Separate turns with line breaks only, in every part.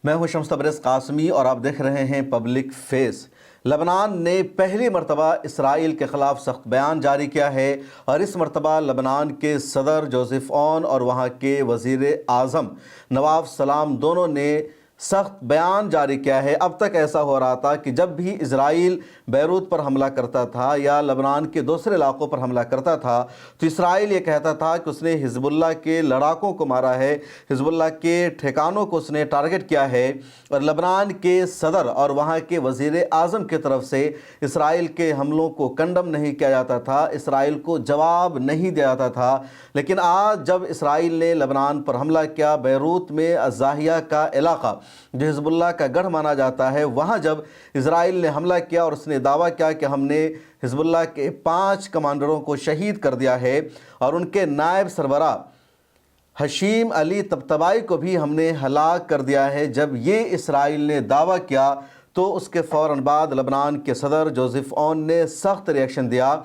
میں ہوں شمس تبریز قاسمی اور آپ دیکھ رہے ہیں پبلک فیس۔ لبنان نے پہلی مرتبہ اسرائیل کے خلاف سخت بیان جاری کیا ہے اور اس مرتبہ لبنان کے صدر جوزف اون اور وہاں کے وزیر اعظم نواف سلام دونوں نے سخت بیان جاری کیا ہے۔ اب تک ایسا ہو رہا تھا کہ جب بھی اسرائیل بیروت پر حملہ کرتا تھا یا لبنان کے دوسرے علاقوں پر حملہ کرتا تھا تو اسرائیل یہ کہتا تھا کہ اس نے حزب اللہ کے لڑاکوں کو مارا ہے، حزب اللہ کے ٹھکانوں کو اس نے ٹارگٹ کیا ہے، اور لبنان کے صدر اور وہاں کے وزیر اعظم کی طرف سے اسرائیل کے حملوں کو کنڈم نہیں کیا جاتا تھا، اسرائیل کو جواب نہیں دیا جاتا تھا۔ لیکن آج جب اسرائیل نے لبنان پر حملہ کیا، بیروت میں الزاہیہ کا علاقہ جو حزب اللہ کا گڑھ مانا جاتا ہے، وہاں جب اسرائیل نے حملہ کیا اور اس نے دعویٰ کیا کہ ہم نے حزب اللہ کے 5 کمانڈروں کو شہید کر دیا ہے اور ان کے نائب سربراہ حشیم علی طبطبائی کو بھی ہم نے ہلاک کر دیا ہے، جب یہ اسرائیل نے دعویٰ کیا تو اس کے فوراً بعد لبنان کے صدر جوزف اون نے سخت ریئیکشن دیا۔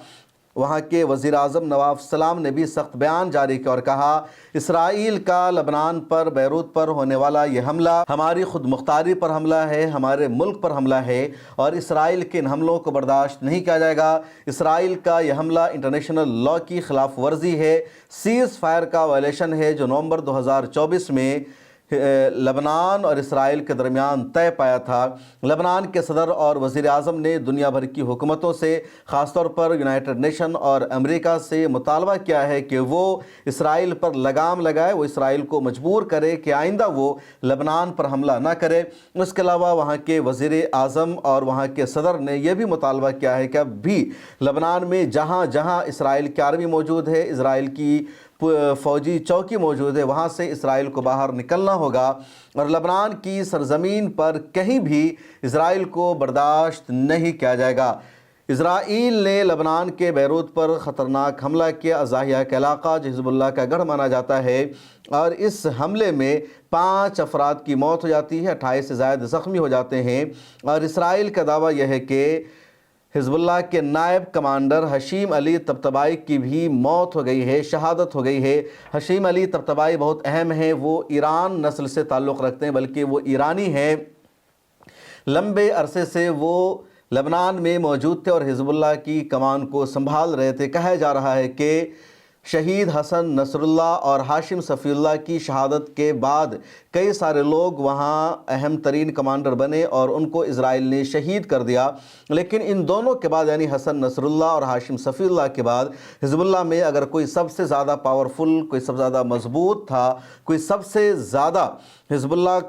وہاں کے وزیر اعظم نواف سلام نے بھی سخت بیان جاری کیا اور کہا اسرائیل کا لبنان پر بیروت پر ہونے والا یہ حملہ ہماری خود مختاری پر حملہ ہے، ہمارے ملک پر حملہ ہے اور اسرائیل کے ان حملوں کو برداشت نہیں کیا جائے گا۔ اسرائیل کا یہ حملہ انٹرنیشنل لاء کی خلاف ورزی ہے، سیز فائر کا وائلیشن ہے جو نومبر 2024 میں لبنان اور اسرائیل کے درمیان طے پایا تھا۔ لبنان کے صدر اور وزیر اعظم نے دنیا بھر کی حکومتوں سے، خاص طور پر یونائٹڈ نیشن اور امریکہ سے مطالبہ کیا ہے کہ وہ اسرائیل پر لگام لگائے، وہ اسرائیل کو مجبور کرے کہ آئندہ وہ لبنان پر حملہ نہ کرے۔ اس کے علاوہ وہاں کے وزیر اعظم اور وہاں کے صدر نے یہ بھی مطالبہ کیا ہے کہ اب بھی لبنان میں جہاں جہاں اسرائیل کی آرمی موجود ہے، اسرائیل کی فوجی چوکی موجود ہے، وہاں سے اسرائیل کو باہر نکلنا ہوگا اور لبنان کی سرزمین پر کہیں بھی اسرائیل کو برداشت نہیں کیا جائے گا۔ اسرائیل نے لبنان کے بیروت پر خطرناک حملہ کیا، الزاہیہ کا علاقہ جو حزب اللہ کا گڑھ مانا جاتا ہے، اور اس حملے میں 5 افراد کی موت ہو جاتی ہے، 28 سے زائد زخمی ہو جاتے ہیں، اور اسرائیل کا دعویٰ یہ ہے کہ حزب اللہ کے نائب کمانڈر حشیم علی طبطبائی کی بھی موت ہو گئی ہے، شہادت ہو گئی ہے۔ حشیم علی طبطبائی بہت اہم ہیں، وہ ایران نسل سے تعلق رکھتے ہیں، بلکہ وہ ایرانی ہیں۔ لمبے عرصے سے وہ لبنان میں موجود تھے اور حزب اللہ کی کمان کو سنبھال رہے تھے۔ کہا جا رہا ہے کہ شہید حسن نصر اللہ اور ہاشم صفی اللہ کی شہادت کے بعد کئی سارے لوگ وہاں اہم ترین کمانڈر بنے اور ان کو اسرائیل نے شہید کر دیا، لیکن ان دونوں کے بعد یعنی حسن نصر اللہ اور ہاشم صفی اللہ کے بعد حزب اللہ میں اگر کوئی سب سے زیادہ پاورفل، کوئی سب سے زیادہ مضبوط تھا، کوئی سب سے زیادہ حزب اللہ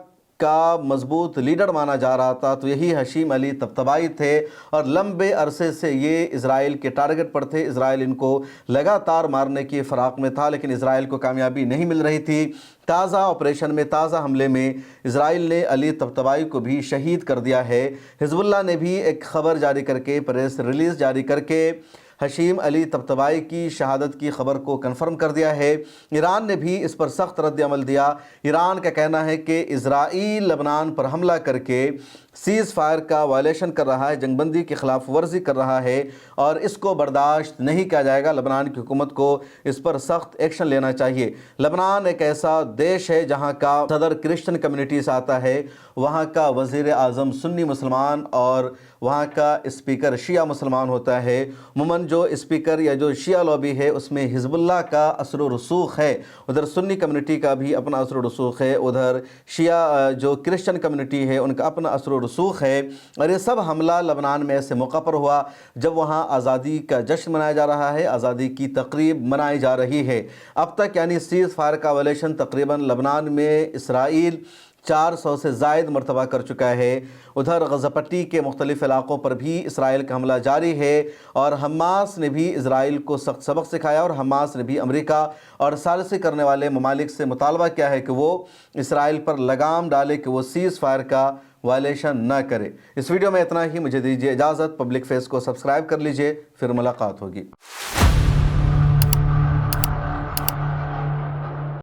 کا مضبوط لیڈر مانا جا رہا تھا تو یہی حشیم علی طبطبائی تھے، اور لمبے عرصے سے یہ اسرائیل کے ٹارگٹ پر تھے۔ اسرائیل ان کو لگاتار مارنے کی فراق میں تھا، لیکن اسرائیل کو کامیابی نہیں مل رہی تھی۔ تازہ آپریشن میں، تازہ حملے میں اسرائیل نے علی طبطبائی کو بھی شہید کر دیا ہے۔ حزب اللہ نے بھی ایک خبر جاری کر کے، پریس ریلیز جاری کر کے حشیم علی طبطبائی کی شہادت کی خبر کو کنفرم کر دیا ہے۔ ایران نے بھی اس پر سخت رد عمل دیا۔ ایران کا کہنا ہے کہ اسرائیل لبنان پر حملہ کر کے سیز فائر کا وائلیشن کر رہا ہے، جنگ بندی کی خلاف ورزی کر رہا ہے اور اس کو برداشت نہیں کیا جائے گا۔ لبنان کی حکومت کو اس پر سخت ایکشن لینا چاہیے۔ لبنان ایک ایسا دیش ہے جہاں کا صدر کرسچن کمیونٹی سے آتا ہے، وہاں کا وزیر اعظم سنی مسلمان اور وہاں کا اسپیکر شیعہ مسلمان ہوتا ہے۔ عموماً جو اسپیکر یا جو شیعہ لابی ہے اس میں حزب اللہ کا اثر و رسوخ ہے، ادھر سنی کمیونٹی کا بھی اپنا اثر و رسوخ ہے، ادھر شیعہ جو کرسچن کمیونٹی ہے ان کا اپنا اثر و رسوخ ہے، اور یہ سب حملہ لبنان میں ایسے موقع پر ہوا جب وہاں آزادی کا جشن منایا جا رہا ہے، آزادی کی تقریب منائی جا رہی ہے۔ اب تک یعنی سیز فائر کا وائلیشن تقریباً لبنان میں اسرائیل 400 سے زائد مرتبہ کر چکا ہے۔ ادھر غزہ پٹی کے مختلف علاقوں پر بھی اسرائیل کا حملہ جاری ہے، اور حماس نے بھی اسرائیل کو سخت سبق سکھایا، اور حماس نے بھی امریکہ اور ثالثی کرنے والے ممالک سے مطالبہ کیا ہے کہ وہ اسرائیل پر لگام ڈالے کہ وہ سیز فائر کا وائلیشن نہ کرے۔ اس ویڈیو میں اتنا ہی، مجھے دیجیے اجازت۔ پبلک فیس کو سبسکرائب کر لیجئے، پھر ملاقات ہوگی۔